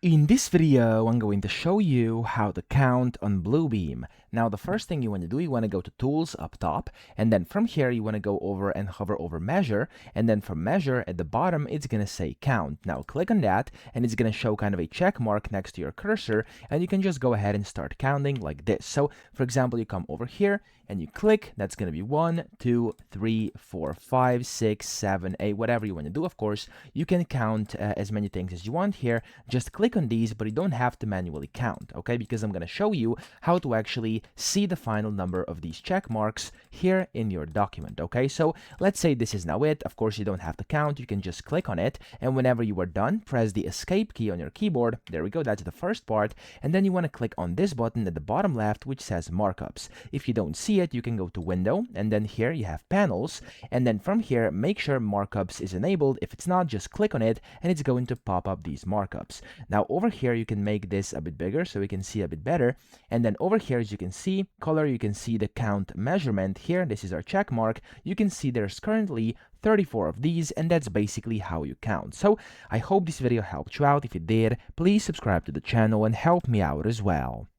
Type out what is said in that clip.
In this video, I'm going to show you how to count on Bluebeam. Now, the first thing you want to do, you want to go to Tools up top, and then from here, you want to go over and hover over Measure, and then from Measure, at the bottom, it's going to say Count. Now, click on that, and it's going to show kind of a check mark next to your cursor, and you can just go ahead and start counting like this. So, for example, you come over here, and you click, that's going to be 1, 2, 3, 4, 5, 6, 7, 8, whatever you want to do, of course. You can count as many things as you want here. Just click on these, but you don't have to manually count, okay? Because I'm going to show you how to actually see the final number of these check marks here in your document, okay? So let's say this is now it. Of course, you don't have to count. You can just click on it, and whenever you are done, press the Escape key on your keyboard. There we go. That's the first part. And then you want to click on this button at the bottom left, which says Markups. If you don't see it, you can go to Window, and then here you have Panels, and then from here, make sure Markups is enabled. If it's not, just click on it, and it's going to pop up these markups. Now over here, you can make this a bit bigger so we can see a bit better. And then over here, as you can see, color, you can see the count measurement here. This is our check mark. You can see there's currently 34 of these, and that's basically how you count. So I hope this video helped you out. If it did, please subscribe to the channel and help me out as well.